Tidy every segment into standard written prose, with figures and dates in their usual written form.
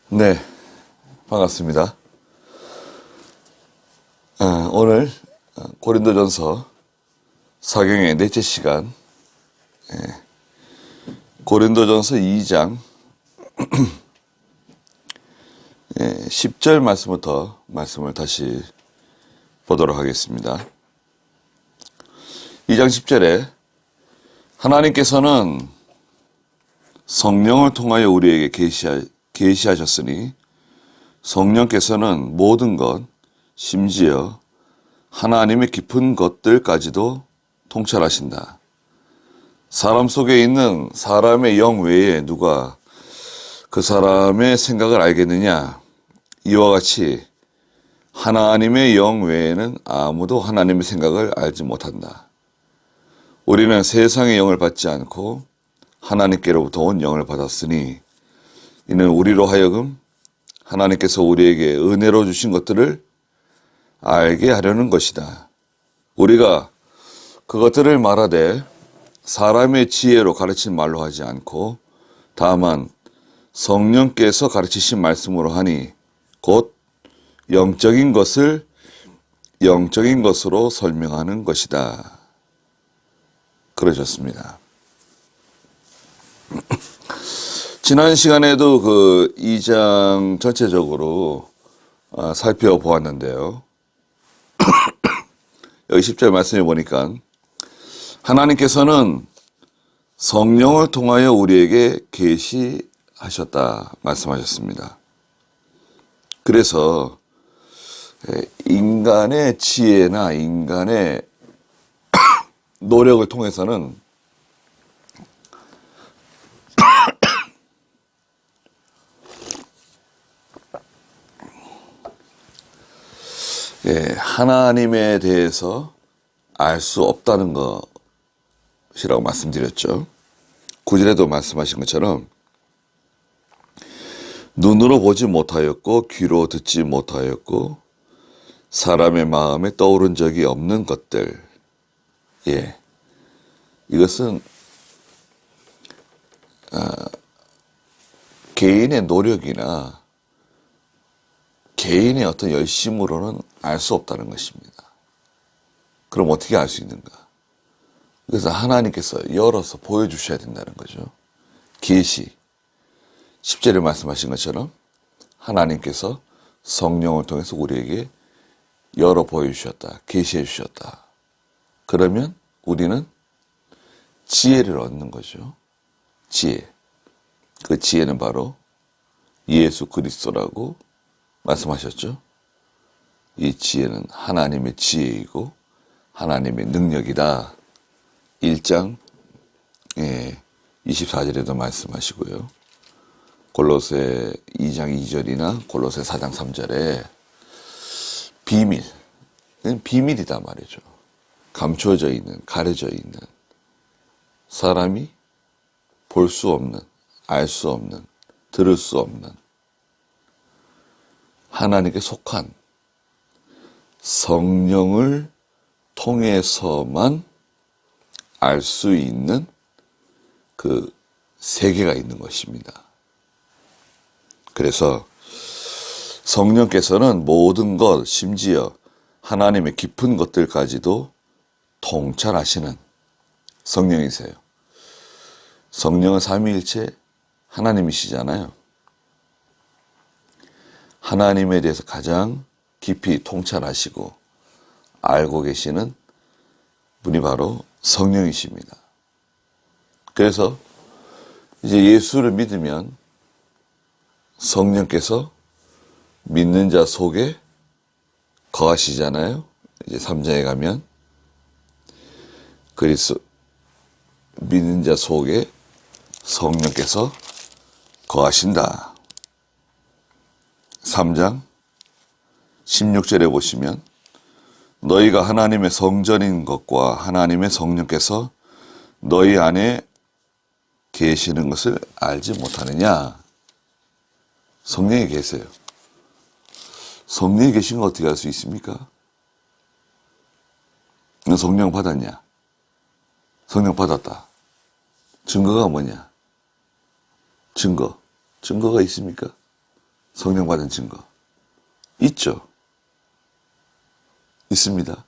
네, 반갑습니다. 오늘 고린도전서 사경의 넷째 시간, 고린도전서 2장 10절 말씀부터 말씀을 다시 보도록 하겠습니다. 2장 10절에 하나님께서는 성령을 통하여 우리에게 계시하셨으니 성령께서는 모든 것, 심지어 하나님의 깊은 것들까지도 통찰하신다. 사람 속에 있는 사람의 영 외에 누가 그 사람의 생각을 알겠느냐? 이와 같이 하나님의 영 외에는 아무도 하나님의 생각을 알지 못한다. 우리는 세상의 영을 받지 않고 하나님께로부터 온 영을 받았으니 이는 우리로 하여금 하나님께서 우리에게 은혜로 주신 것들을 알게 하려는 것이다. 우리가 그것들을 말하되 사람의 지혜로 가르친 말로 하지 않고 다만 성령께서 가르치신 말씀으로 하니 곧 영적인 것을 영적인 것으로 설명하는 것이다. 그러셨습니다. 지난 시간에도 그 2장 전체적으로 살펴보았는데요. 여기 10절 말씀해 보니까 하나님께서는 성령을 통하여 우리에게 계시하셨다 말씀하셨습니다. 그래서 인간의 지혜나 인간의 노력을 통해서는 하나님에 대해서 알 수 없다는 것이라고 말씀드렸죠. 9절에도 말씀하신 것처럼 눈으로 보지 못하였고 귀로 듣지 못하였고 사람의 마음에 떠오른 적이 없는 것들. 이것은 개인의 노력이나 개인의 어떤 열심으로는 알 수 없다는 것입니다. 그럼 어떻게 알 수 있는가? 그래서 하나님께서 열어서 보여주셔야 된다는 거죠. 계시. 10절에 말씀하신 것처럼 하나님께서 성령을 통해서 우리에게 열어 보여주셨다. 계시해 주셨다. 그러면 우리는 지혜를 얻는 거죠. 지혜. 그 지혜는 바로 예수 그리스도라고 말씀하셨죠. 이 지혜는 하나님의 지혜이고 하나님의 능력이다. 1장 24절에도 말씀하시고요. 골로새 2장 2절이나 골로새 4장 3절에 비밀이다 말이죠. 감추어져 있는, 가려져 있는, 사람이 볼 수 없는, 알 수 없는, 들을 수 없는 하나님께 속한 성령을 통해서만 알 수 있는 그 세계가 있는 것입니다. 그래서 성령께서는 모든 것, 심지어 하나님의 깊은 것들까지도 통찰하시는 성령이세요. 성령은 삼위일체 하나님이시잖아요. 하나님에 대해서 가장 깊이 통찰하시고 알고 계시는 분이 바로 성령이십니다. 그래서 이제 예수를 믿으면 성령께서 믿는 자 속에 거하시잖아요. 이제 3장에 가면 믿는 자 속에 성령께서 거하신다. 3장 16절에 보시면 너희가 하나님의 성전인 것과 하나님의 성령께서 너희 안에 계시는 것을 알지 못하느냐. 성령이 계세요. 성령이 계신 거 어떻게 알 수 있습니까? 너 성령 받았냐? 성령 받았다. 증거가 뭐냐? 증거가 있습니까? 성령 받은 증거. 있죠. 있습니다.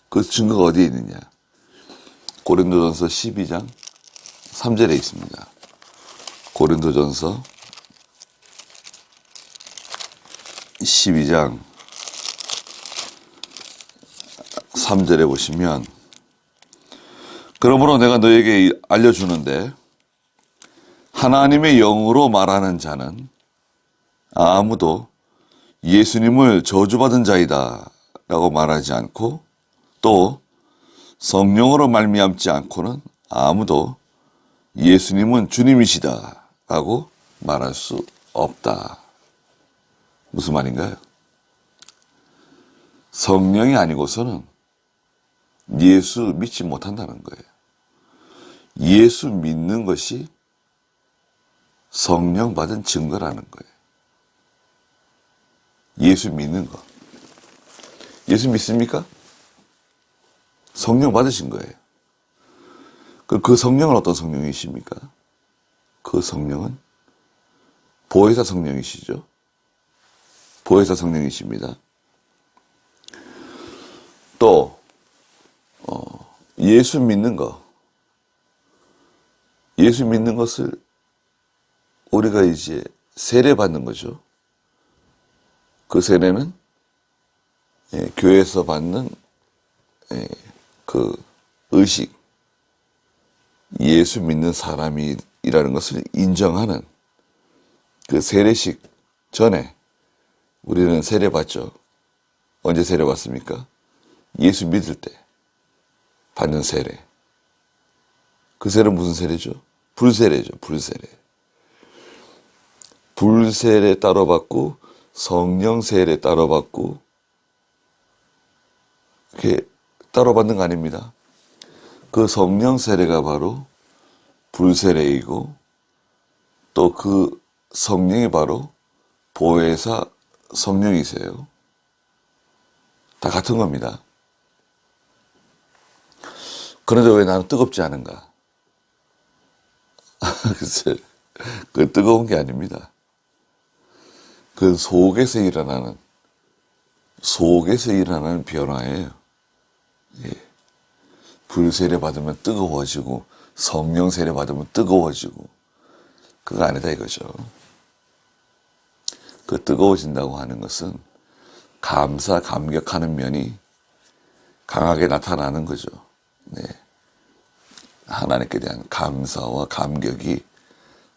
그 증거가 어디에 있느냐. 고린도전서 12장 3절에 있습니다. 고린도전서 12장 3절에 보시면, 그러므로 내가 너에게 알려주는데 하나님의 영으로 말하는 자는 아무도 예수님을 저주받은 자이다 라고 말하지 않고, 또 성령으로 말미암지 않고는 아무도 예수님은 주님이시다 라고 말할 수 없다. 무슨 말인가요? 성령이 아니고서는 예수 믿지 못한다는 거예요. 예수 믿는 것이 성령 받은 증거라는 거예요. 예수 믿는 거. 예수 믿습니까? 성령 받으신 거예요. 그 성령은 어떤 성령이십니까? 그 성령은 보혜사 성령이시죠. 보혜사 성령이십니다. 또 예수 믿는 거. 예수 믿는 것을 우리가 이제 세례 받는 거죠. 그 세례는 교회에서 받는 그 의식, 예수 믿는 사람이라는 것을 인정하는 그 세례식 전에 우리는 세례 받죠. 언제 세례 받습니까? 예수 믿을 때 받는 세례. 그 세례는 무슨 세례죠? 불세례죠. 불세례. 불세례 따로 받고 성령 세례 따로 받고, 이렇게 따로 받는 거 아닙니다. 그 성령 세례가 바로 불세례이고, 또 그 성령이 바로 보혜사 성령이세요. 다 같은 겁니다. 그런데 왜 나는 뜨겁지 않은가? 글쎄, 그 뜨거운 게 아닙니다. 그 속에서 일어나는 변화예요. 예. 불세례 받으면 뜨거워지고 성령 세례 받으면 뜨거워지고, 그거 아니다 이거죠. 그 뜨거워진다고 하는 것은 감격하는 면이 강하게 나타나는 거죠. 네. 하나님께 대한 감사와 감격이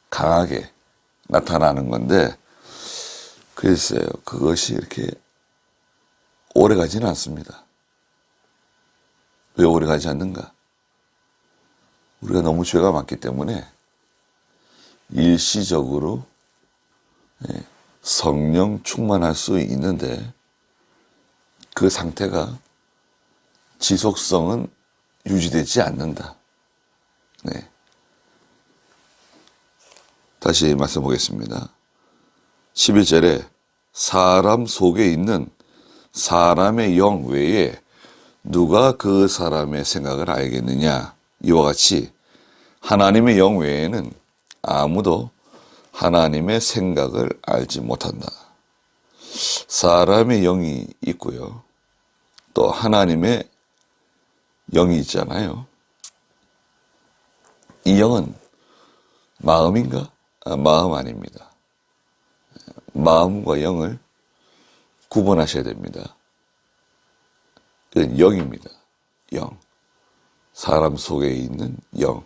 강하게 나타나는 건데, 글쎄요, 그것이 이렇게 오래 가지는 않습니다. 왜 오래 가지 않는가? 우리가 너무 죄가 많기 때문에 일시적으로 성령 충만할 수 있는데, 그 상태가 지속성은 유지되지 않는다. 네. 다시 말씀 보겠습니다. 11절에 사람 속에 있는 사람의 영 외에 누가 그 사람의 생각을 알겠느냐. 이와 같이 하나님의 영 외에는 아무도 하나님의 생각을 알지 못한다. 사람의 영이 있고요. 또 하나님의 영이 있잖아요. 이 영은 마음인가? 마음 아닙니다. 마음과 영을 구분하셔야 됩니다. 이건 영입니다. 영. 사람 속에 있는 영.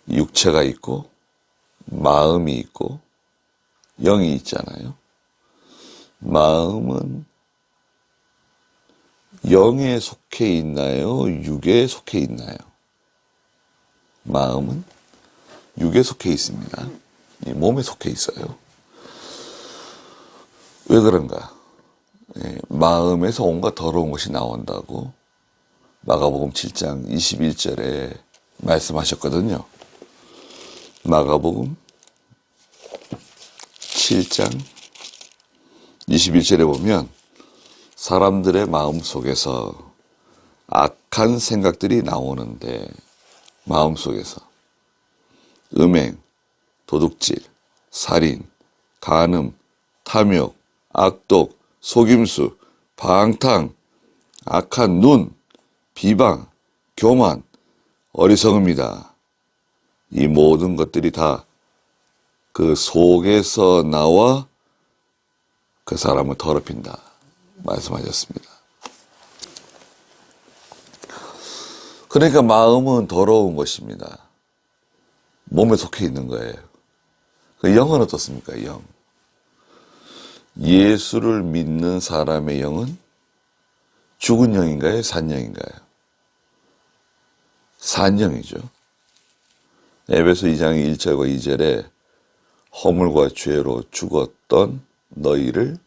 육체가 있고 마음이 있고 영이 있잖아요. 마음은 영에 속해 있나요? 육에 속해 있나요? 마음은 육에 속해 있습니다. 몸에 속해 있어요. 왜 그런가? 마음에서 온갖 더러운 것이 나온다고 마가복음 7장 21절에 말씀하셨거든요. 마가복음 7장 21절에 보면 사람들의 마음 속에서 악한 생각들이 나오는데, 마음 속에서 음행, 도둑질, 살인, 간음, 탐욕, 악독, 속임수, 방탕, 악한 눈, 비방, 교만, 어리석음이다. 이 모든 것들이 다 그 속에서 나와 그 사람을 더럽힌다 말씀하셨습니다. 그러니까 마음은 더러운 것입니다. 몸에 속해 있는 거예요. 그 영은 어떻습니까? 영. 예수를 믿는 사람의 영은 죽은 영인가요? 산 영인가요? 산 영이죠. 에베소 2장 1절과 2절에 허물과 죄로 죽었던 너희를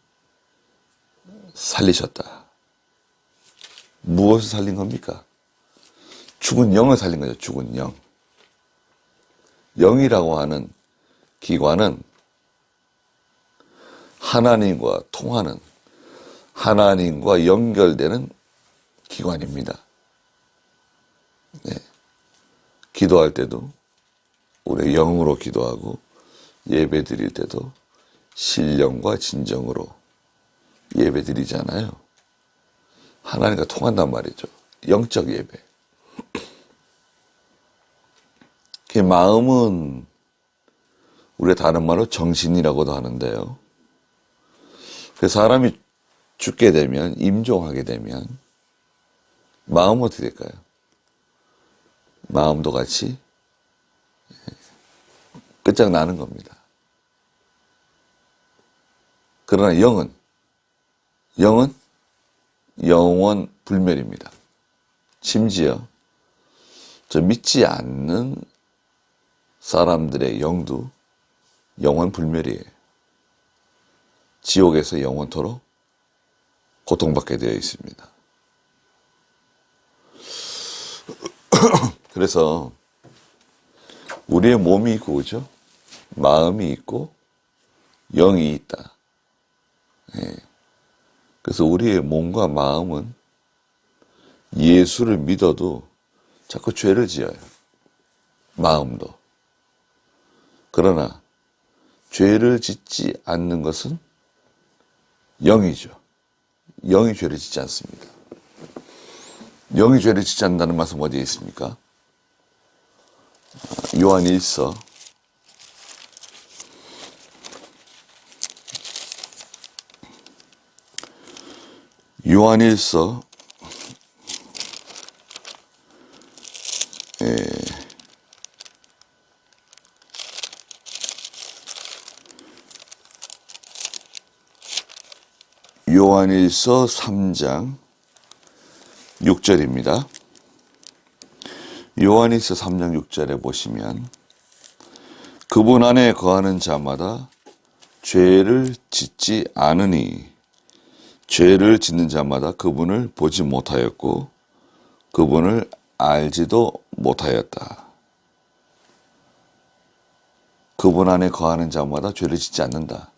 살리셨다. 무엇을 살린 겁니까? 죽은 영을 살린 거죠. 죽은 영. 영이라고 하는 기관은 하나님과 통하는, 하나님과 연결되는 기관입니다. 네. 기도할 때도 우리 영으로 기도하고 예배 드릴 때도 신령과 진정으로 예배 드리잖아요. 하나님과 통한단 말이죠. 영적 예배. 그 마음은 우리가 다른 말로 정신이라고도 하는데요. 그 사람이 죽게 되면, 임종하게 되면 마음은 어떻게 될까요? 마음도 같이 끝장나는 겁니다. 그러나 영은 영원 불멸입니다. 심지어 저 믿지 않는 사람들의 영도 영원 불멸이에요. 지옥에서 영원토록 고통받게 되어 있습니다. 그래서 우리의 몸이 있고, 그죠? 마음이 있고 영이 있다. 예. 그래서 우리의 몸과 마음은 예수를 믿어도 자꾸 죄를 지어요. 마음도. 그러나 죄를 짓지 않는 것은 영이죠. 영이 죄를 짓지 않습니다. 영이 죄를 짓지 않는다는 말씀 어디에 있습니까? 요한일서 3장 6절입니다. 요한일서 3장 6절에 보시면 그분 안에 거하는 자마다 죄를 짓지 않으니 죄를 짓는 자마다 그분을 보지 못하였고 그분을 알지도 못하였다. 그분 안에 거하는 자마다 죄를 짓지 않는다.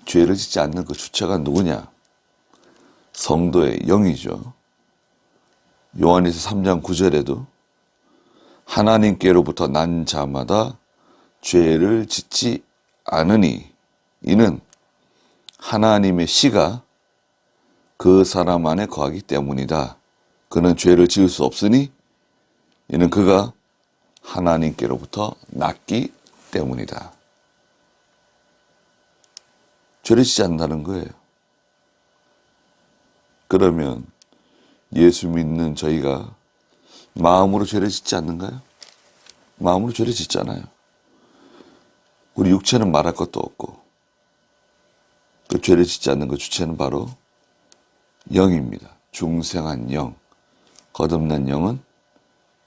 죄를 짓지 않는 그 주체가 누구냐? 성도의 영이죠. 요한일서 3장 9절에도 하나님께로부터 난 자마다 죄를 짓지 않으니 이는 하나님의 씨가 그 사람 안에 거하기 때문이다. 그는 죄를 지을 수 없으니 이는 그가 하나님께로부터 났기 때문이다. 죄를 짓지 않는다는 거예요. 그러면 예수 믿는 저희가 마음으로 죄를 짓지 않는가요? 마음으로 죄를 짓잖아요. 우리 육체는 말할 것도 없고 그 죄를 짓지 않는 그 주체는 바로 영입니다. 중생한 영, 거듭난 영은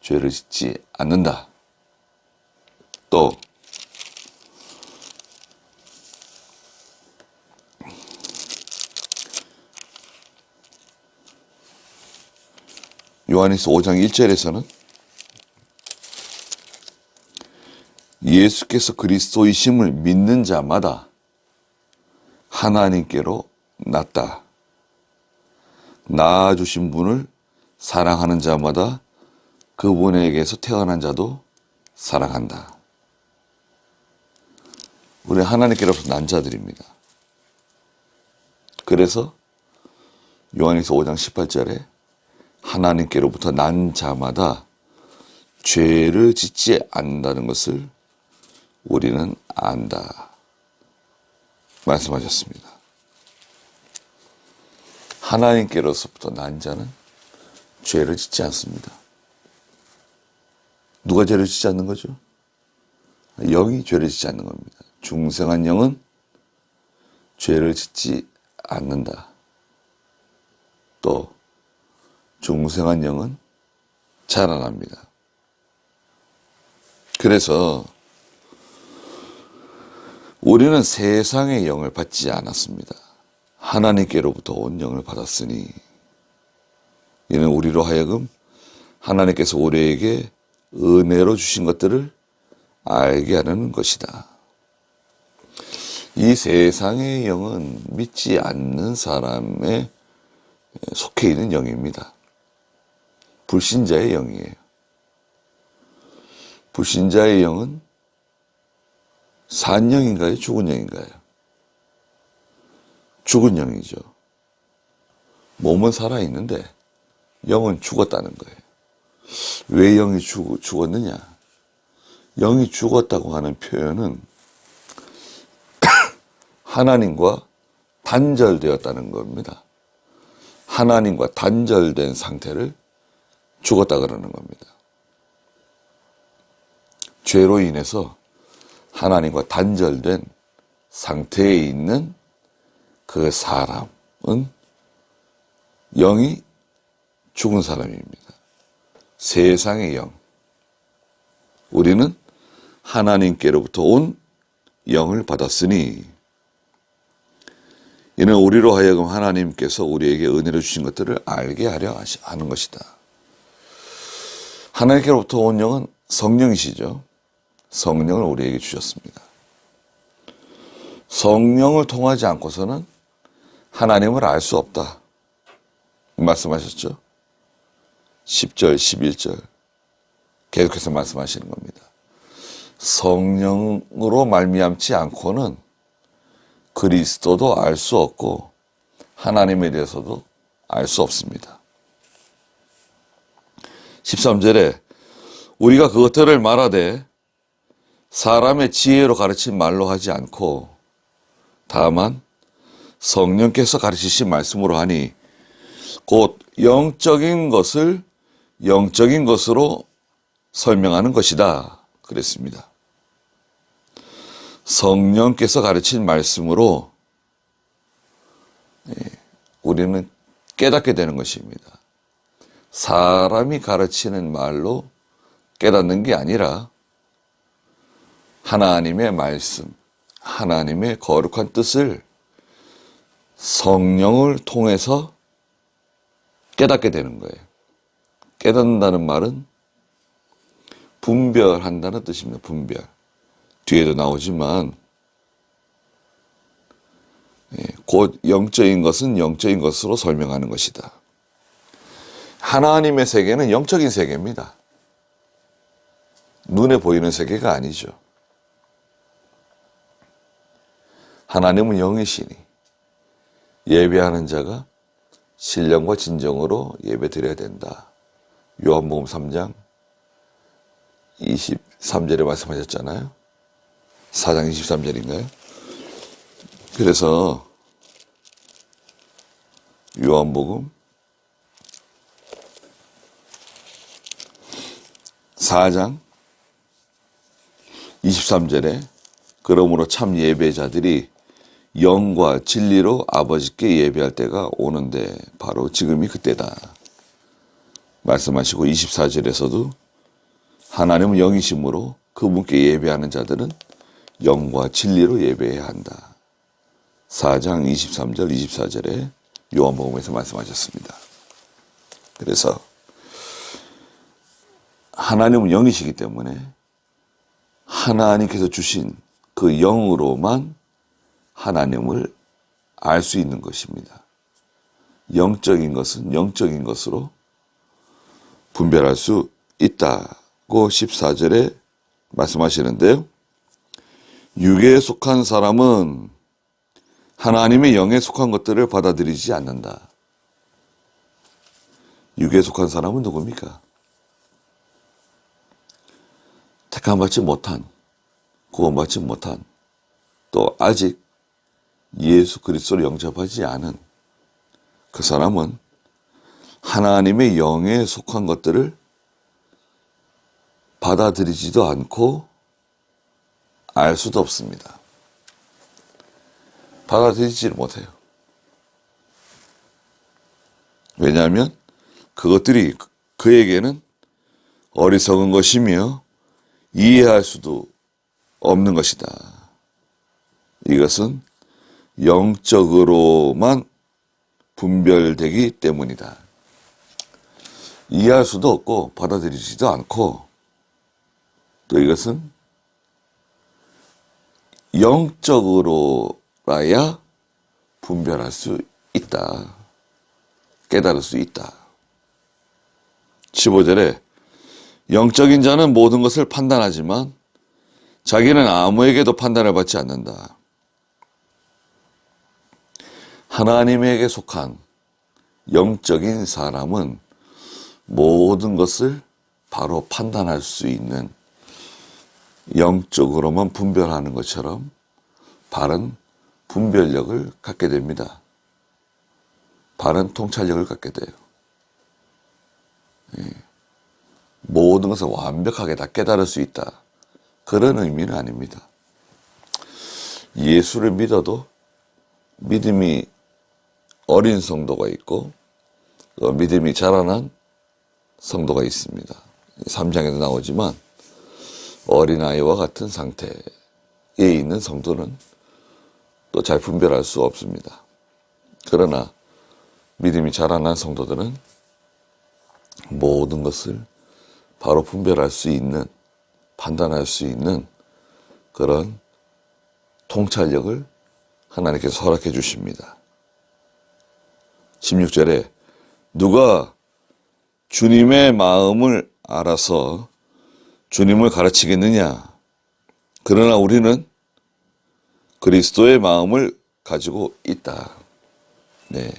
죄를 짓지 않는다. 또 요한일서 5장 1절에서는 예수께서 그리스도이심을 믿는 자마다 하나님께로 났다. 낳아주신 분을 사랑하는 자마다 그분에게서 태어난 자도 사랑한다. 우리 하나님께로부터 난 자들입니다. 그래서 요한일서 5장 18절에 하나님께로부터 난 자마다 죄를 짓지 않는다는 것을 우리는 안다 말씀하셨습니다. 하나님께로부터 난 자는 죄를 짓지 않습니다. 누가 죄를 짓지 않는 거죠? 영이 죄를 짓지 않는 겁니다. 중생한 영은 죄를 짓지 않는다. 또 중생한 영은 자라납니다. 그래서 우리는 세상의 영을 받지 않았습니다. 하나님께로부터 온 영을 받았으니 이는 우리로 하여금 하나님께서 우리에게 은혜로 주신 것들을 알게 하려는 것이다. 이 세상의 영은 믿지 않는 사람에 속해 있는 영입니다. 불신자의 영이에요. 불신자의 영은 산 영인가요? 죽은 영인가요? 죽은 영이죠. 몸은 살아있는데 영은 죽었다는 거예요. 왜 영이 죽었느냐? 영이 죽었다고 하는 표현은 하나님과 단절되었다는 겁니다. 하나님과 단절된 상태를 죽었다 그러는 겁니다. 죄로 인해서 하나님과 단절된 상태에 있는 그 사람은 영이 죽은 사람입니다. 세상의 영. 우리는 하나님께로부터 온 영을 받았으니 이는 우리로 하여금 하나님께서 우리에게 은혜를 주신 것들을 알게 하려 하는 것이다. 하나님께로부터 온 영은 성령이시죠. 성령을 우리에게 주셨습니다. 성령을 통하지 않고서는 하나님을 알 수 없다 말씀하셨죠. 10절, 11절 계속해서 말씀하시는 겁니다. 성령으로 말미암지 않고는 그리스도도 알 수 없고 하나님에 대해서도 알 수 없습니다. 13절에 우리가 그것들을 말하되 사람의 지혜로 가르친 말로 하지 않고 다만 성령께서 가르치신 말씀으로 하니 곧 영적인 것을 영적인 것으로 설명하는 것이다 그랬습니다. 성령께서 가르친 말씀으로 우리는 깨닫게 되는 것입니다. 사람이 가르치는 말로 깨닫는 게 아니라 하나님의 말씀, 하나님의 거룩한 뜻을 성령을 통해서 깨닫게 되는 거예요. 깨닫는다는 말은 분별한다는 뜻입니다. 분별. 뒤에도 나오지만 곧 영적인 것은 영적인 것으로 설명하는 것이다. 하나님의 세계는 영적인 세계입니다. 눈에 보이는 세계가 아니죠. 하나님은 영이시니 예배하는 자가 신령과 진정으로 예배 드려야 된다. 요한복음 3장 23절에 말씀하셨잖아요. 4장 23절인가요? 그래서 요한복음 4장 23절에 그러므로 참 예배자들이 영과 진리로 아버지께 예배할 때가 오는데 바로 지금이 그때다 말씀하시고 24절에서도 하나님은 영이심으로 그분께 예배하는 자들은 영과 진리로 예배해야 한다. 4장 23절 24절에 요한복음에서 말씀하셨습니다. 그래서 하나님은 영이시기 때문에 하나님께서 주신 그 영으로만 하나님을 알 수 있는 것입니다. 영적인 것은 영적인 것으로 분별할 수 있다고 14절에 말씀하시는데요. 육에 속한 사람은 하나님의 영에 속한 것들을 받아들이지 않는다. 육에 속한 사람은 누굽니까? 택함받지 못한, 구원받지 못한, 또 아직 예수 그리스도를 영접하지 않은 그 사람은 하나님의 영에 속한 것들을 받아들이지도 않고 알 수도 없습니다. 받아들이지를 못해요. 왜냐하면 그것들이 그에게는 어리석은 것이며 이해할 수도 없는 것이다. 이것은 영적으로만 분별되기 때문이다. 이해할 수도 없고 받아들이지도 않고 또 이것은 영적으로라야 분별할 수 있다. 깨달을 수 있다. 15절에 영적인 자는 모든 것을 판단하지만 자기는 아무에게도 판단을 받지 않는다. 하나님에게 속한 영적인 사람은 모든 것을 바로 판단할 수 있는 영적으로만 분별하는 것처럼 바른 분별력을 갖게 됩니다. 바른 통찰력을 갖게 돼요. 모든 것을 완벽하게 다 깨달을 수 있다. 그런 의미는 아닙니다. 예수를 믿어도 믿음이 어린 성도가 있고 믿음이 자라난 성도가 있습니다. 3장에도 나오지만 어린아이와 같은 상태에 있는 성도는 또 잘 분별할 수 없습니다. 그러나 믿음이 자라난 성도들은 모든 것을 바로 분별할 수 있는, 판단할 수 있는 그런 통찰력을 하나님께서 허락해 주십니다. 16절에 누가 주님의 마음을 알아서 주님을 가르치겠느냐? 그러나 우리는 그리스도의 마음을 가지고 있다. 네.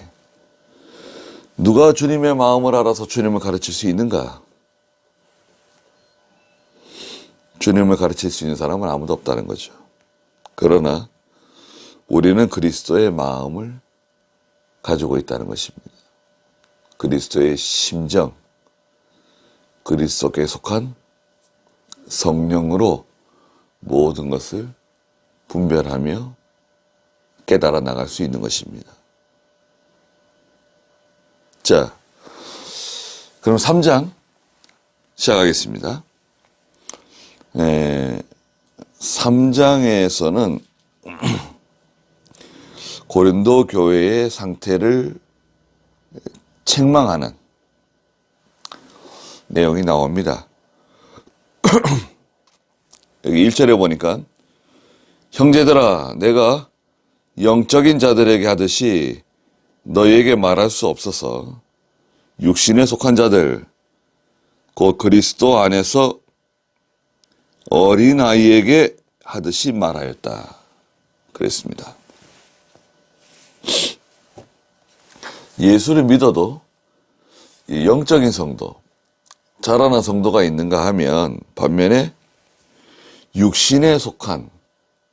누가 주님의 마음을 알아서 주님을 가르칠 수 있는가? 주님을 가르칠 수 있는 사람은 아무도 없다는 거죠. 그러나 우리는 그리스도의 마음을 가지고 있다는 것입니다. 그리스도의 심정, 그리스도께 속한 성령으로 모든 것을 분별하며 깨달아 나갈 수 있는 것입니다. 자, 그럼 3장 시작하겠습니다. 3장에서는 고린도 교회의 상태를 책망하는 내용이 나옵니다. 여기 1절에 보니까 형제들아 내가 영적인 자들에게 하듯이 너희에게 말할 수 없어서 육신에 속한 자들 곧 그리스도 안에서 어린아이에게 하듯이 말하였다. 그랬습니다. 예수를 믿어도 영적인 성도, 자라난 성도가 있는가 하면 반면에 육신에 속한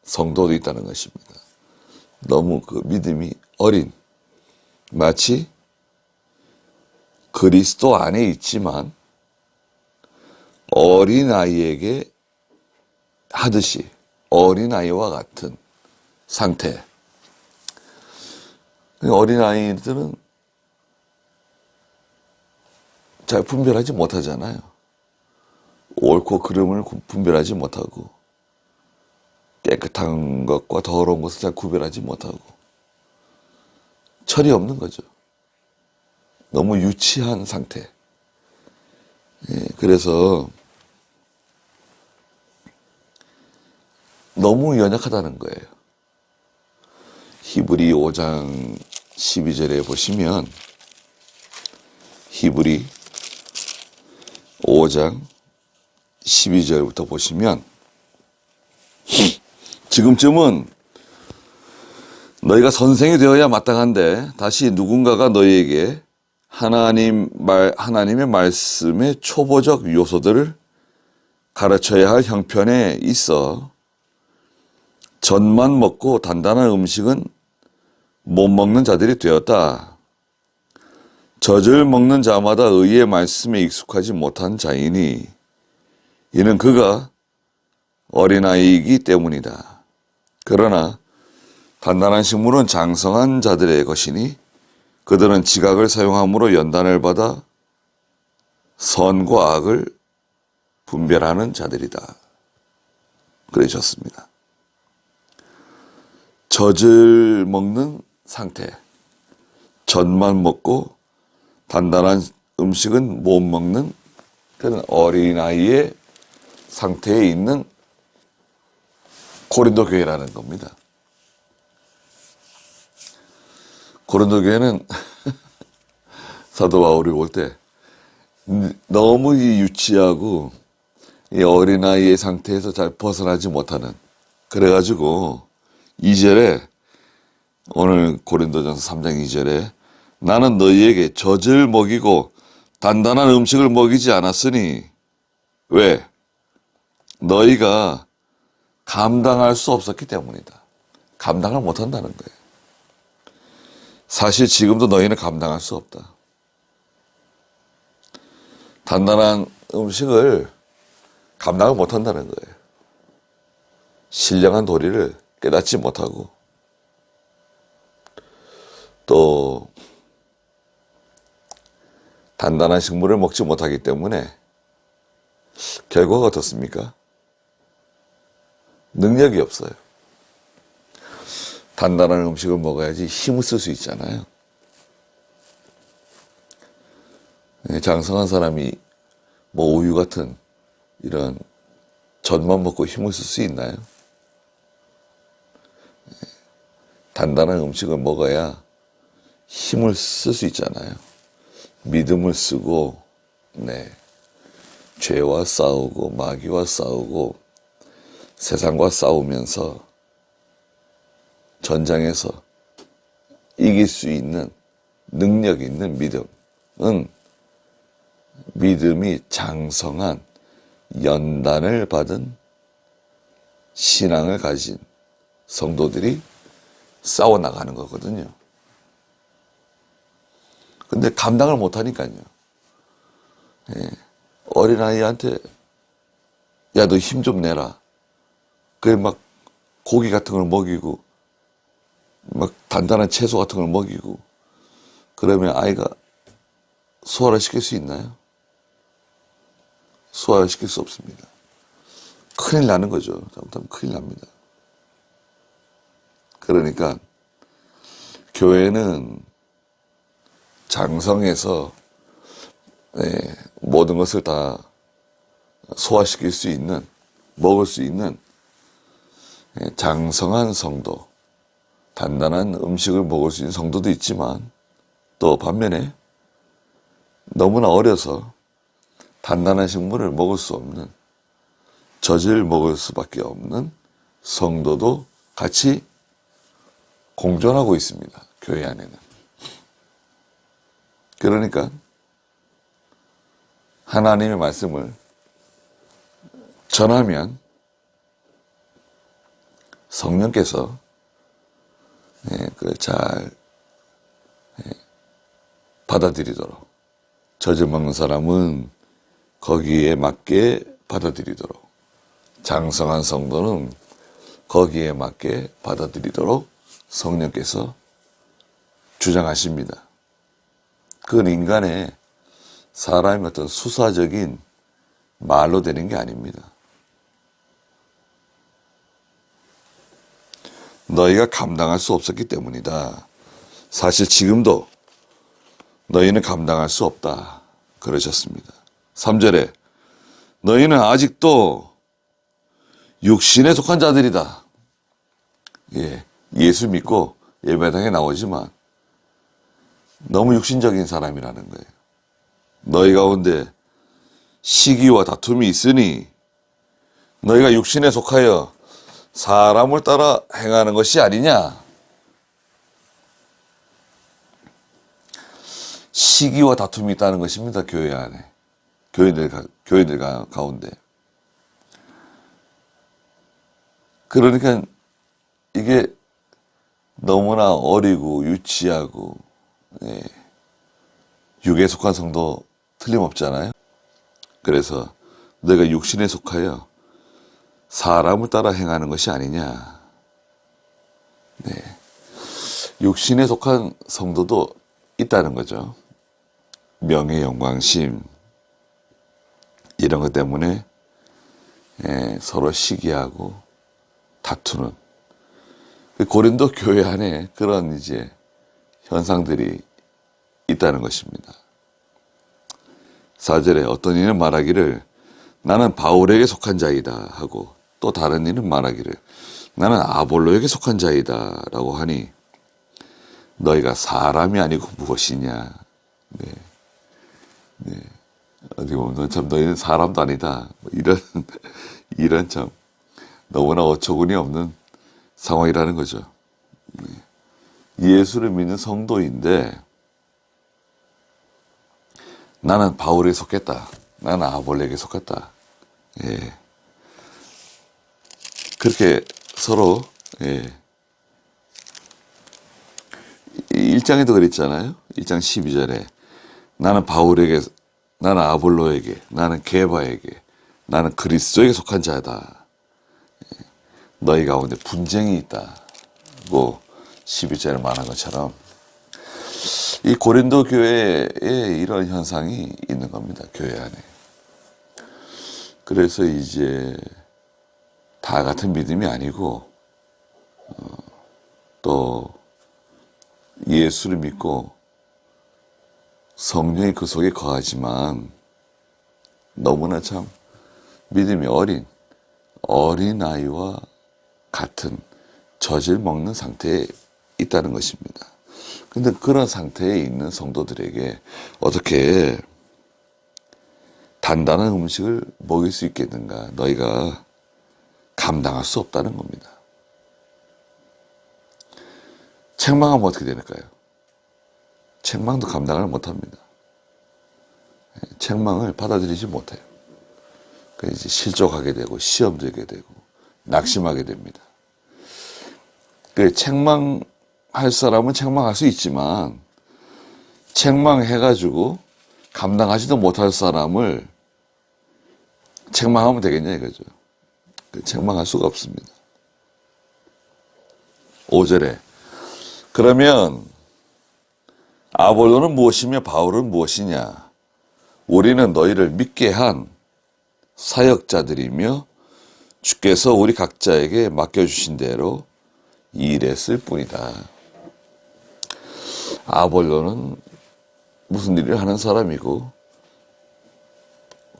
성도도 있다는 것입니다. 너무 그 믿음이 어린, 마치 그리스도 안에 있지만 어린아이에게 하듯이 어린아이와 같은 상태. 어린아이들은 잘 분별하지 못하잖아요. 옳고 그름을 분별하지 못하고 깨끗한 것과 더러운 것을 잘 구별하지 못하고 철이 없는 거죠. 너무 유치한 상태. 그래서 너무 연약하다는 거예요. 히브리 5장 12절에 보시면 히브리 5장 12절부터 보시면 지금쯤은 너희가 선생이 되어야 마땅한데 다시 누군가가 너희에게 하나님의 말씀의 초보적 요소들을 가르쳐야 할 형편에 있어 젖만 먹고 단단한 음식은 못 먹는 자들이 되었다. 젖을 먹는 자마다 의의 말씀에 익숙하지 못한 자이니 이는 그가 어린아이이기 때문이다. 그러나 단단한 식물은 장성한 자들의 것이니 그들은 지각을 사용함으로 연단을 받아 선과 악을 분별하는 자들이다. 그러셨습니다. 젖을 먹는 상태, 젖만 먹고 단단한 음식은 못 먹는 그런 어린아이의 상태에 있는 고린도 교회라는 겁니다. 고린도 교회는 사도 바울이 올 때 너무 유치하고 이 어린아이의 상태에서 잘 벗어나지 못하는, 그래가지고 2절에 오늘 고린도전서 3장 2절에 나는 너희에게 젖을 먹이고 단단한 음식을 먹이지 않았으니 왜? 너희가 감당할 수 없었기 때문이다. 감당을 못한다는 거예요. 사실 지금도 너희는 감당할 수 없다. 단단한 음식을 감당을 못한다는 거예요. 신령한 도리를 깨닫지 못하고 또 단단한 식물을 먹지 못하기 때문에 결과가 어떻습니까? 능력이 없어요. 단단한 음식을 먹어야지 힘을 쓸 수 있잖아요. 장성한 사람이 뭐 우유 같은 이런 젖만 먹고 힘을 쓸 수 있나요? 단단한 음식을 먹어야 힘을 쓸 수 있잖아요. 믿음을 쓰고, 죄와 싸우고, 마귀와 싸우고, 세상과 싸우면서 전장에서 이길 수 있는 능력 있는 믿음은 믿음이 장성한 연단을 받은 신앙을 가진 성도들이 싸워나가는 거거든요. 근데 감당을 못하니까요. 어린아이한테 야, 너 힘 좀 내라. 그래 막 고기 같은 걸 먹이고 막 단단한 채소 같은 걸 먹이고 그러면 아이가 소화를 시킬 수 있나요? 소화를 시킬 수 없습니다. 큰일 나는 거죠. 잘못하면 큰일 납니다. 그러니까 교회는 장성해서 모든 것을 다 소화시킬 수 있는, 먹을 수 있는 장성한 성도, 단단한 음식을 먹을 수 있는 성도도 있지만 또 반면에 너무나 어려서 단단한 식물을 먹을 수 없는, 젖을 먹을 수밖에 없는 성도도 같이 공존하고 있습니다. 교회 안에는. 그러니까 하나님의 말씀을 전하면 성령께서 잘 받아들이도록, 젖을 먹는 사람은 거기에 맞게 받아들이도록, 장성한 성도는 거기에 맞게 받아들이도록 성령께서 주장하십니다. 그건 인간의 사람의 어떤 수사적인 말로 되는 게 아닙니다. 너희가 감당할 수 없었기 때문이다. 사실 지금도 너희는 감당할 수 없다. 그러셨습니다. 3절에 너희는 아직도 육신에 속한 자들이다. 예수 믿고 예배당에 나오지만 너무 육신적인 사람이라는 거예요. 너희 가운데 시기와 다툼이 있으니 너희가 육신에 속하여 사람을 따라 행하는 것이 아니냐. 시기와 다툼이 있다는 것입니다. 교회 안에. 교회들 가운데. 그러니까 이게 너무나 어리고 유치하고, 예, 육에 속한 성도 틀림없잖아요. 그래서 너희가 육신에 속하여 사람을 따라 행하는 것이 아니냐. 네. 육신에 속한 성도도 있다는 거죠. 명예, 영광심 이런 것 때문에, 예, 서로 시기하고 다투는 고린도 교회 안에 그런 이제 현상들이 있다는 것입니다. 4절에 어떤 이는 말하기를 나는 바울에게 속한 자이다 하고, 또 다른 이는 말하기를 나는 아볼로에게 속한 자이다 라고 하니 너희가 사람이 아니고 무엇이냐. 네. 네. 어디 보면 참 너희는 사람도 아니다. 뭐 이런 참 너무나 어처구니 없는 상황이라는 거죠. 네. 예수를 믿는 성도인데 나는 바울에 속했다. 나는 아볼로에게 속했다. 예. 그렇게 서로, 예. 1장에도 그랬잖아요. 1장 12절에 나는 바울에게, 나는 아볼로에게, 나는 게바에게, 나는 그리스도에게 속한 자다. 예. 너희 가운데 분쟁이 있다고 12절에 말한 것처럼 이 고린도 교회에 이런 현상이 있는 겁니다. 교회 안에. 그래서 이제 다 같은 믿음이 아니고, 또 예수를 믿고 성령이 그 속에 거하지만 너무나 참 믿음이 어린 아이와 같은 젖을 먹는 상태에 있다는 것입니다. 근데 그런 상태에 있는 성도들에게 어떻게 단단한 음식을 먹일 수 있겠는가? 너희가 감당할 수 없다는 겁니다. 책망하면 어떻게 될까요? 책망도 감당을 못합니다. 책망을 받아들이지 못해요. 그래서 이제 실족하게 되고 시험 들게 되고 낙심하게 됩니다. 그 책망할 사람은 책망할 수 있지만 책망해가지고 감당하지도 못할 사람을 책망하면 되겠냐 이거죠. 책망할 수가 없습니다. 5절에 그러면 아볼로는 무엇이며 바울은 무엇이냐? 우리는 너희를 믿게 한 사역자들이며 주께서 우리 각자에게 맡겨주신 대로 일했을 뿐이다. 아볼로는 무슨 일을 하는 사람이고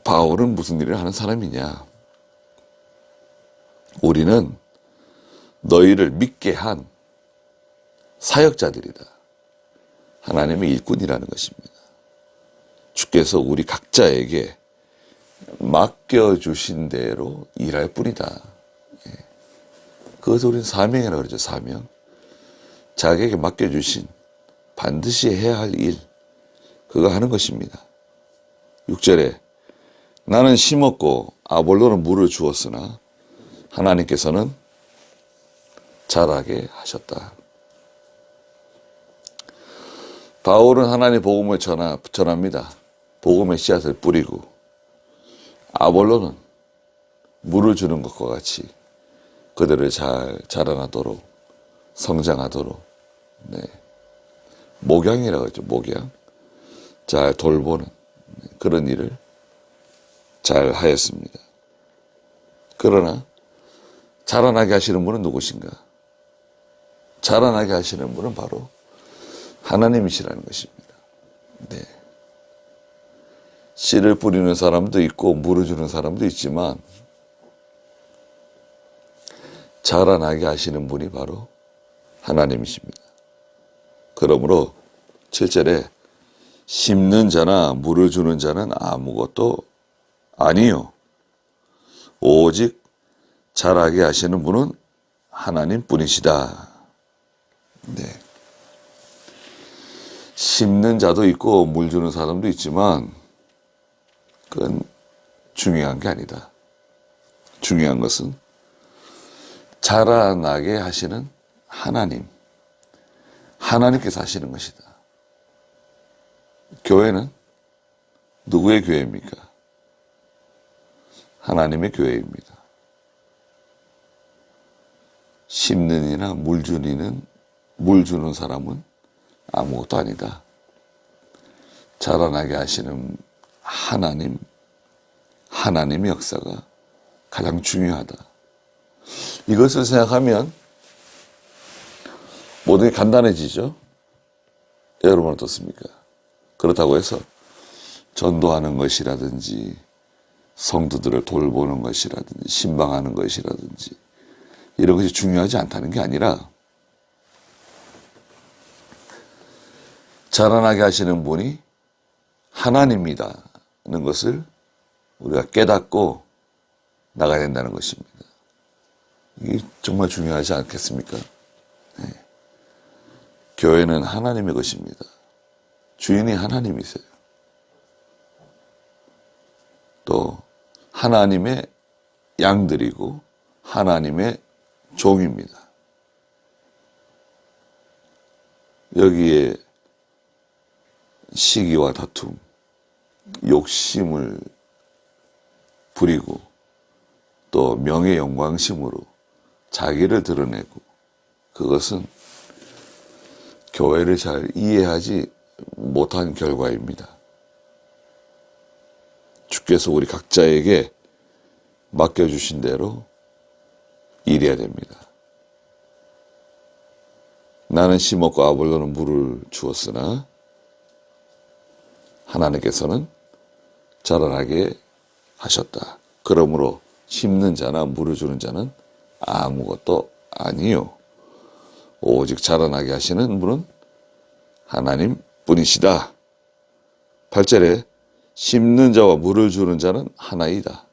바울은 무슨 일을 하는 사람이냐? 우리는 너희를 믿게 한 사역자들이다. 하나님의 일꾼이라는 것입니다. 주께서 우리 각자에게 맡겨주신 대로 일할 뿐이다. 그것을 우리는 사명이라고 그러죠. 사명. 자기에게 맡겨주신 반드시 해야 할 일, 그거 하는 것입니다. 6절에 나는 심었고 아볼로는 물을 주었으나 하나님께서는 자라게 하셨다. 바울은 하나님의 복음을 전합니다. 복음의 씨앗을 뿌리고 아볼로는 물을 주는 것과 같이 그들을 잘 자라나도록 성장하도록, 네, 목양이라고 하죠. 목양. 잘 돌보는 그런 일을 잘 하였습니다. 그러나 자라나게 하시는 분은 누구신가? 자라나게 하시는 분은 바로 하나님이시라는 것입니다. 네. 씨를 뿌리는 사람도 있고 물을 주는 사람도 있지만 자라나게 하시는 분이 바로 하나님이십니다. 그러므로 7절에 심는 자나 물을 주는 자는 아무것도 아니요 오직 자라게 하시는 분은 하나님뿐이시다. 네. 심는 자도 있고 물 주는 사람도 있지만 그건 중요한 게 아니다. 중요한 것은 자라나게 하시는 하나님께서 하시는 것이다. 교회는 누구의 교회입니까? 하나님의 교회입니다. 심는 이나 물 주는 사람은 아무것도 아니다. 자라나게 하시는 하나님의 역사가 가장 중요하다. 이것을 생각하면 모든 게 간단해지죠? 여러분 어떻습니까? 그렇다고 해서 전도하는 것이라든지 성도들을 돌보는 것이라든지 신방하는 것이라든지 이런 것이 중요하지 않다는 게 아니라 자라나게 하시는 분이 하나님이다는 것을 우리가 깨닫고 나가야 된다는 것입니다. 이게 정말 중요하지 않겠습니까? 네. 교회는 하나님의 것입니다. 주인이 하나님이세요. 또 하나님의 양들이고 하나님의 종입니다. 여기에 시기와 다툼, 욕심을 부리고 또 명예 영광심으로 자기를 드러내고 그것은 교회를 잘 이해하지 못한 결과입니다. 주께서 우리 각자에게 맡겨주신 대로 일해야 됩니다. 나는 심었고 아볼로는 물을 주었으나 하나님께서는 자라나게 하셨다. 그러므로 심는 자나 물을 주는 자는 아무것도 아니요. 오직 자라나게 하시는 분은 하나님 뿐이시다. 8절에 심는 자와 물을 주는 자는 하나이다.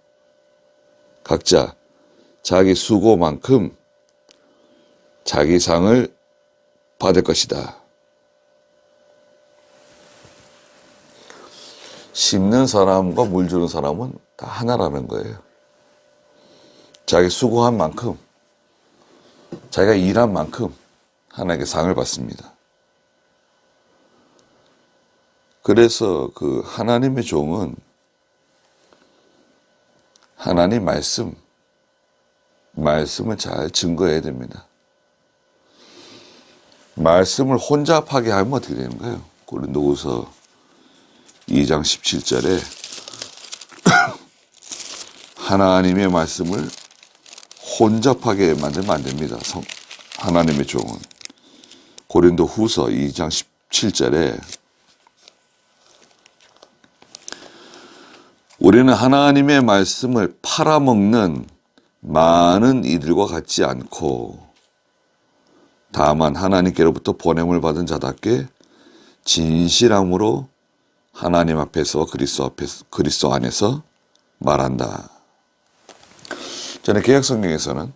각자 자기 수고만큼 자기 상을 받을 것이다. 심는 사람과 물 주는 사람은 다 하나라는 거예요. 자기 수고한 만큼, 자기가 일한 만큼 하나님께 상을 받습니다. 그래서 그 하나님의 종은 하나님 말씀을 잘 증거해야 됩니다. 말씀을 혼잡하게 하면 어떻게 되는 거예요? 고린도후서 2장 17절에 하나님의 말씀을 혼잡하게 만들면 안 됩니다. 하나님의 종은. 고린도후서 2장 17절에 우리는 하나님의 말씀을 팔아먹는 많은 이들과 같지 않고 다만 하나님께로부터 보냄을 받은 자답게 진실함으로 하나님 앞에서 그리스도 안에서 말한다. 저는 개역성경에서는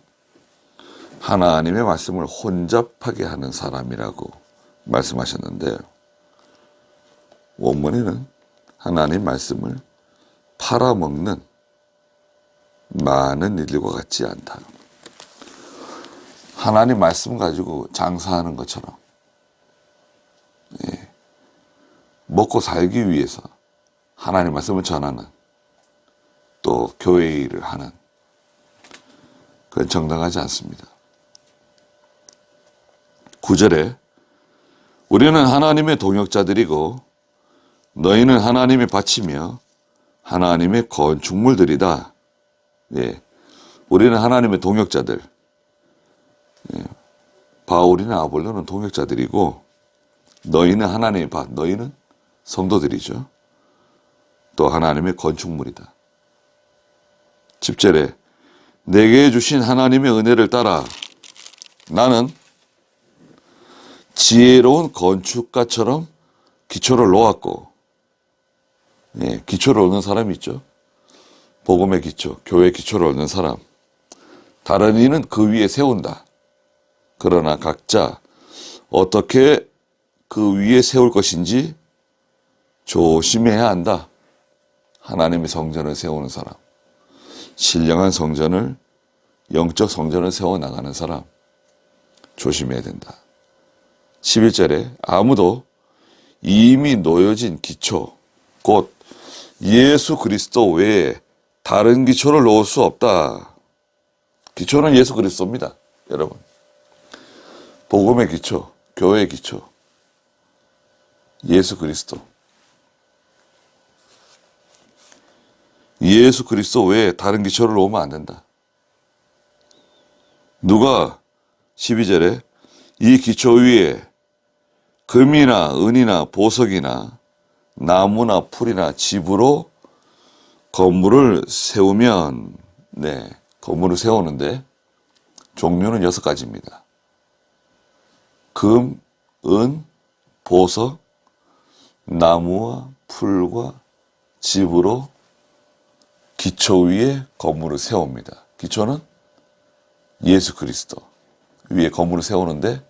하나님의 말씀을 혼잡하게 하는 사람이라고 말씀하셨는데 원문에는 하나님 말씀을 팔아먹는 많은 이들과 같지 않다. 하나님 말씀 가지고 장사하는 것처럼 먹고 살기 위해서 하나님 말씀을 전하는 또 교회 일을 하는 그건 정당하지 않습니다. 9절에 우리는 하나님의 동역자들이고 너희는 하나님의 밭이며 하나님의 건축물들이다. 예, 우리는 하나님의 동역자들. 예, 바울이나 아볼로는 동역자들이고 너희는 하나님의 밭, 너희는 성도들이죠. 또 하나님의 건축물이다. 10절에 내게 주신 하나님의 은혜를 따라 나는 지혜로운 건축가처럼 기초를 놓았고 기초를 얻는 사람이 있죠. 복음의 기초, 교회의 기초를 얻는 사람. 다른 이는 그 위에 세운다. 그러나 각자 어떻게 그 그 위에 세울 것인지 조심해야 한다. 하나님의 성전을 세우는 사람, 신령한 성전을, 영적 성전을 세워나가는 사람 조심해야 된다. 11절에 아무도 이미 놓여진 기초, 곧 예수 그리스도 외에 다른 기초를 놓을 수 없다. 기초는 예수 그리스도입니다, 여러분. 복음의 기초, 교회의 기초, 예수 그리스도. 예수 그리스도 외에 다른 기초를 놓으면 안 된다. 누가 12절에 이 기초 위에 금이나 은이나 보석이나 나무나 풀이나 집으로 건물을 세우면, 건물을 세우는데 종류는 6가지입니다. 금, 은, 보석, 나무와 풀과 집으로 기초 위에 건물을 세웁니다. 기초는 예수 그리스도 위에 건물을 세우는데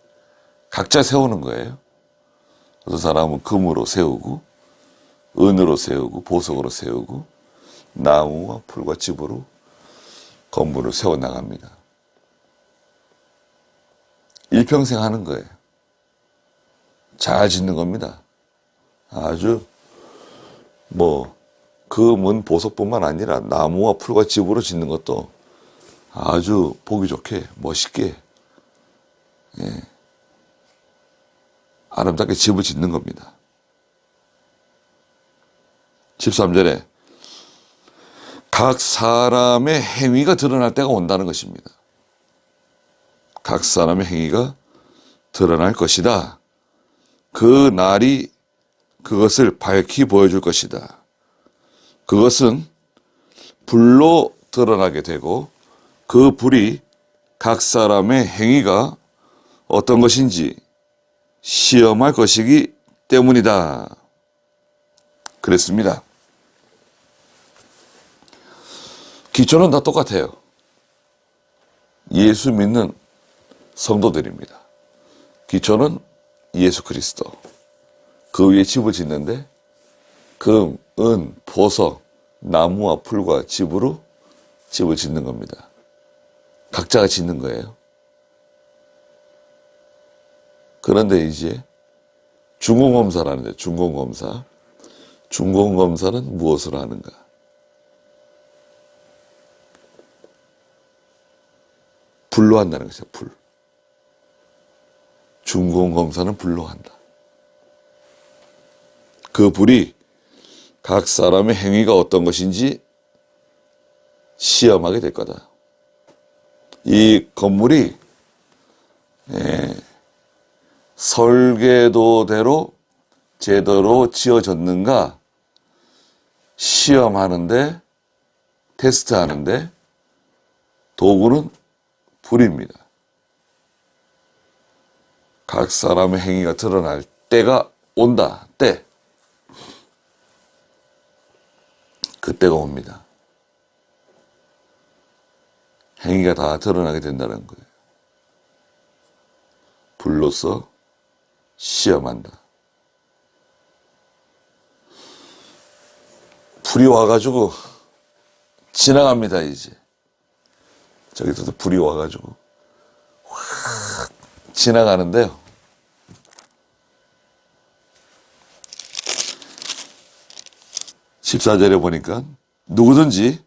각자 세우는 거예요. 어떤 사람은 금으로 세우고, 은으로 세우고, 보석으로 세우고, 나무와 풀과 집으로 건물을 세워나갑니다. 일평생 하는 거예요. 잘 짓는 겁니다. 아주 금은 보석뿐만 아니라 나무와 풀과 집으로 짓는 것도 아주 보기 좋게 멋있게 아름답게 집을 짓는 겁니다. 13절에 각 사람의 행위가 드러날 때가 온다는 것입니다. 각 사람의 행위가 드러날 것이다. 그 날이 그것을 밝히 보여줄 것이다. 그것은 불로 드러나게 되고 그 불이 각 사람의 행위가 어떤 것인지 시험할 것이기 때문이다. 그랬습니다. 기초는 다 똑같아요. 예수 믿는 성도들입니다. 기초는 예수 그리스도. 그 위에 집을 짓는데 금, 은, 보석, 나무와 풀과 집으로 집을 짓는 겁니다. 각자가 짓는 거예요. 그런데 이제 중공검사라는데, 중공검사. 중공검사는 무엇을 하는가? 불로 한다는 것이죠, 불. 중공검사는 불로 한다. 그 불이 각 사람의 행위가 어떤 것인지 시험하게 될 거다. 이 건물이 설계도대로 제대로 지어졌는가 시험하는데, 테스트하는데 도구는 불입니다. 각 사람의 행위가 드러날 때가 온다. 때. 그때가 옵니다. 행위가 다 드러나게 된다는 거예요. 불로써 시험한다. 불이 와가지고 지나갑니다, 이제. 저기서도 불이 와가지고 확 지나가는데요. 14절에 보니까 누구든지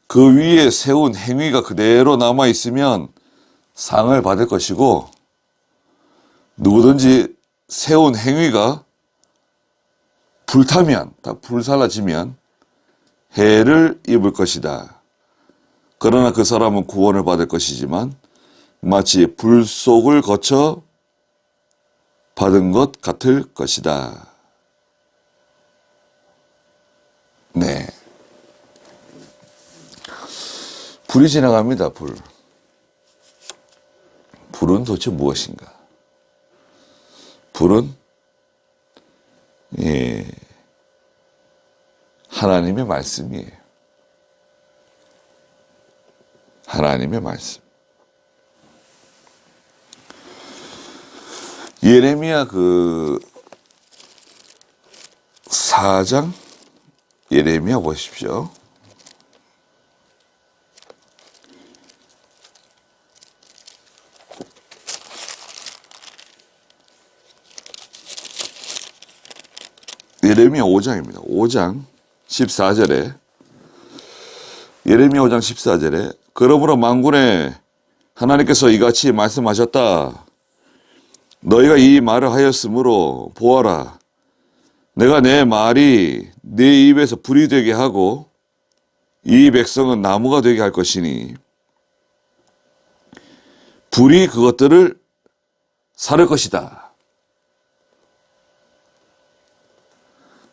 그 위에 세운 행위가 그대로 남아있으면 상을 받을 것이고, 누구든지 세운 행위가 불타면, 다 불살라지면 해를 입을 것이다. 그러나 그 사람은 구원을 받을 것이지만 마치 불 속을 거쳐 받은 것 같을 것이다. 네. 불이 지나갑니다, 불. 불은 도대체 무엇인가? 불은 하나님의 말씀이에요. 하나님의 말씀. 예레미야 4장 예레미야 보십시오. 예레미야 5장입니다. 5장 14절에 예레미야 5장 14절에 그러므로 만군의 하나님께서 이같이 말씀하셨다. 너희가 이 말을 하였으므로 보아라. 내가 내 말이 네 입에서 불이 되게 하고 이 백성은 나무가 되게 할 것이니 불이 그것들을 사를 것이다.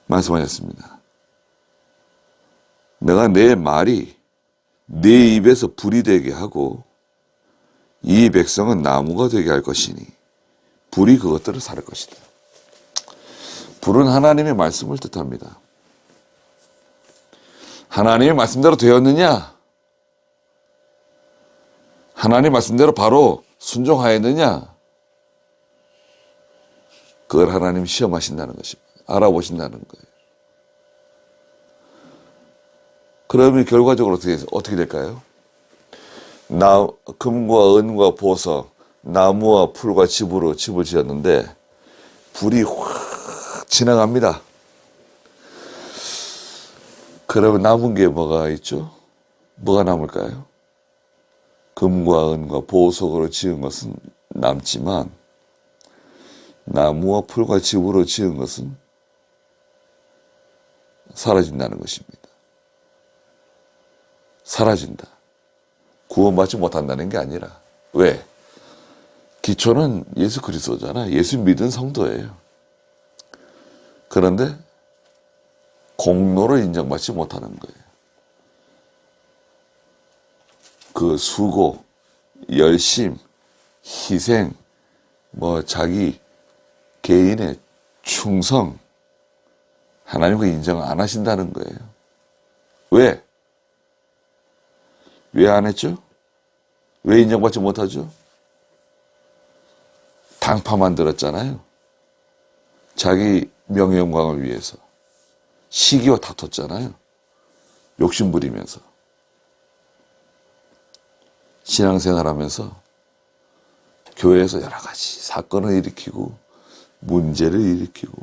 말씀하셨습니다. 내가 내 말이 네 입에서 불이 되게 하고 이 백성은 나무가 되게 할 것이니 불이 그것들을 사를 것이다. 불은 하나님의 말씀을 뜻합니다. 하나님의 말씀대로 되었느냐? 하나님 말씀대로 바로 순종하였느냐? 그걸 하나님 시험하신다는 것입니다. 알아보신다는 거예요. 그러면 결과적으로 어떻게 될까요? 금과 은과 보석, 나무와 풀과 집으로 집을 지었는데 불이 확 지나갑니다. 그러면 남은 게 뭐가 있죠? 뭐가 남을까요? 금과 은과 보석으로 지은 것은 남지만 나무와 풀과 집으로 지은 것은 사라진다는 것입니다. 사라진다. 구원받지 못한다는 게 아니라. 왜? 기초는 예수 그리스도잖아. 예수 믿은 성도예요. 그런데 공로를 인정받지 못하는 거예요. 그 수고, 열심, 희생, 자기 개인의 충성, 하나님과 인정 안 하신다는 거예요. 왜? 왜 안 했죠? 왜 인정받지 못하죠? 당파 만들었잖아요. 자기 명예 영광을 위해서. 시기와 다퉜잖아요. 욕심 부리면서. 신앙생활하면서 교회에서 여러 가지 사건을 일으키고 문제를 일으키고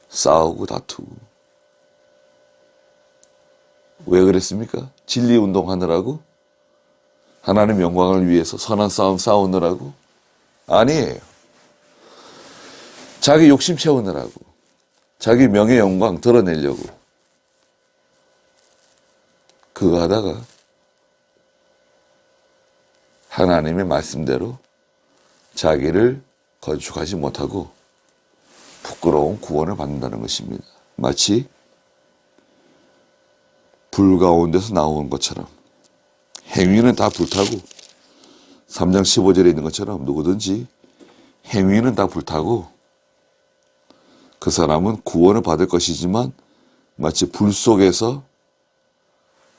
싸우고 다투고. 왜 그랬습니까? 진리 운동하느라고? 하나님 영광을 위해서 선한 싸움 싸우느라고? 아니에요. 자기 욕심 채우느라고. 자기 명예 영광 드러내려고. 그거 하다가 하나님의 말씀대로 자기를 건축하지 못하고 부끄러운 구원을 받는다는 것입니다. 마치 불 가운데서 나온 것처럼 행위는 다 불타고 3장 15절에 있는 것처럼 누구든지 행위는 다 불타고 그 사람은 구원을 받을 것이지만 마치 불 속에서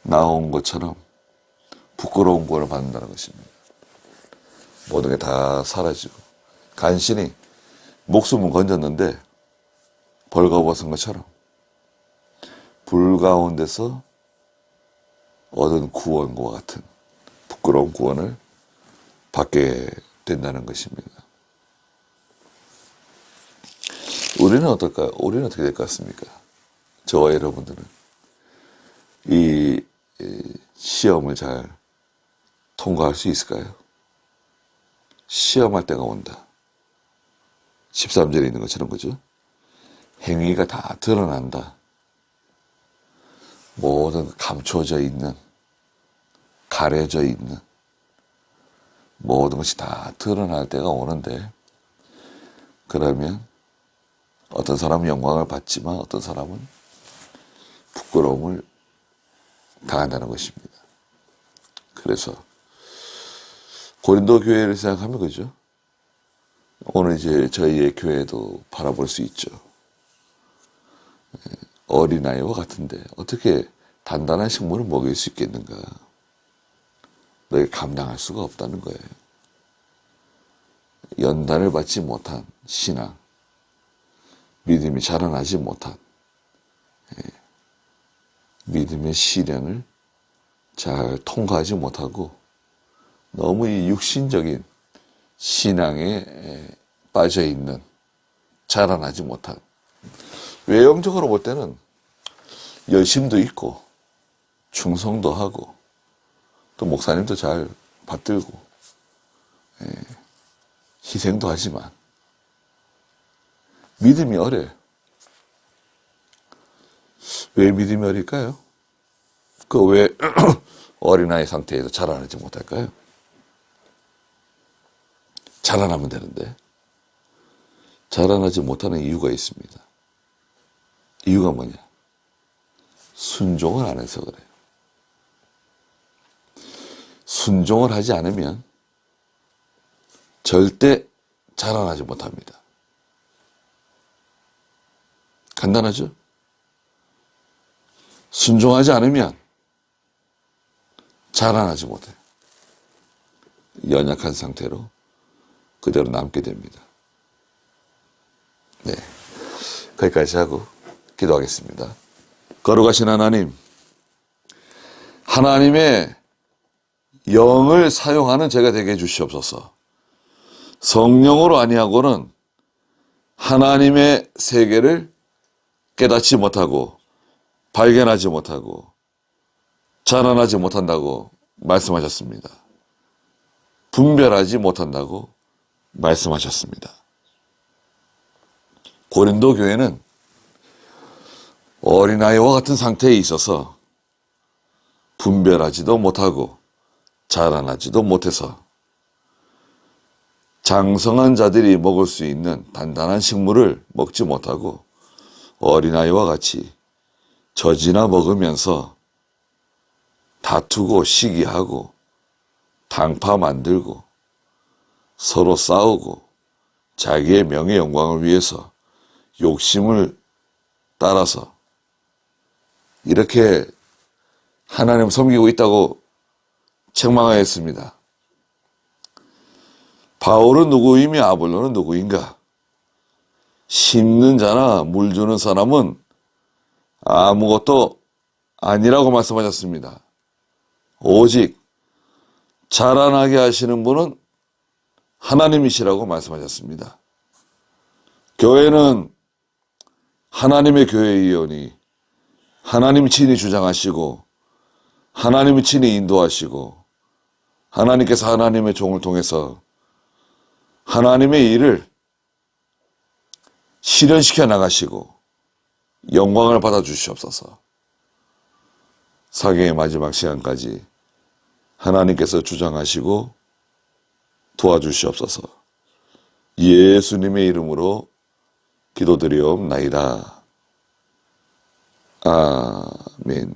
나온 것처럼 부끄러운 구원을 받는다는 것입니다. 모든 게 다 사라지고 간신히 목숨은 건졌는데 벌거벗은 것처럼 불 가운데서 얻은 구원과 같은 부끄러운 구원을 받게 된다는 것입니다. 우리는 어떨까요? 우리는 어떻게 될 것 같습니까? 저와 여러분들은 이 시험을 잘 통과할 수 있을까요? 시험할 때가 온다. 13절에 있는 것처럼 그죠? 행위가 다 드러난다. 모든 감춰져 있는, 가려져 있는 모든 것이 다 드러날 때가 오는데 그러면 어떤 사람은 영광을 받지만 어떤 사람은 부끄러움을 당한다는 것입니다. 그래서 고린도 교회를 생각하면 그죠? 오늘 이제 저희의 교회도 바라볼 수 있죠. 어린아이와 같은데 어떻게 단단한 식물을 먹일 수 있겠는가? 너희 감당할 수가 없다는 거예요. 연단을 받지 못한 신앙, 믿음이 자라나지 못한 믿음의 시련을 잘 통과하지 못하고 너무 이 육신적인 신앙에 빠져 있는, 자라나지 못한, 외형적으로 볼 때는 열심도 있고 충성도 하고 또 목사님도 잘 받들고 희생도 하지만 믿음이 어려요. 왜 믿음이 어릴까요? 그 왜 어린아이 상태에서 자라나지 못할까요? 자라나면 되는데 자라나지 못하는 이유가 있습니다. 이유가 뭐냐? 순종을 안 해서 그래요. 순종을 하지 않으면 절대 자라나지 못합니다. 간단하죠? 순종하지 않으면 자라나지 못해요. 연약한 상태로 그대로 남게 됩니다. 네, 거기까지 하고 기도하겠습니다. 거룩하신 하나님, 하나님의 영을 사용하는 제가 되게 해주시옵소서. 성령으로 아니하고는 하나님의 세계를 깨닫지 못하고 발견하지 못하고 자라나지 못한다고 말씀하셨습니다. 분별하지 못한다고 말씀하셨습니다. 고린도 교회는 어린아이와 같은 상태에 있어서 분별하지도 못하고 자라나지도 못해서 장성한 자들이 먹을 수 있는 단단한 식물을 먹지 못하고 어린아이와 같이 젖이나 먹으면서 다투고 시기하고 당파 만들고 서로 싸우고 자기의 명예 영광을 위해서 욕심을 따라서 이렇게 하나님을 섬기고 있다고 책망하였습니다. 바울은 누구이며 아볼로는 누구인가? 심는 자나 물 주는 사람은 아무것도 아니라고 말씀하셨습니다. 오직 자라나게 하시는 분은 하나님이시라고 말씀하셨습니다. 교회는 하나님의 교회이오니 하나님이 친히 주장하시고 하나님이 친히 인도하시고 하나님께서 하나님의 종을 통해서 하나님의 일을 실현시켜 나가시고 영광을 받아 주시옵소서. 사경의 마지막 시간까지 하나님께서 주장하시고 도와주시옵소서. 예수님의 이름으로 기도드리옵나이다. 아멘.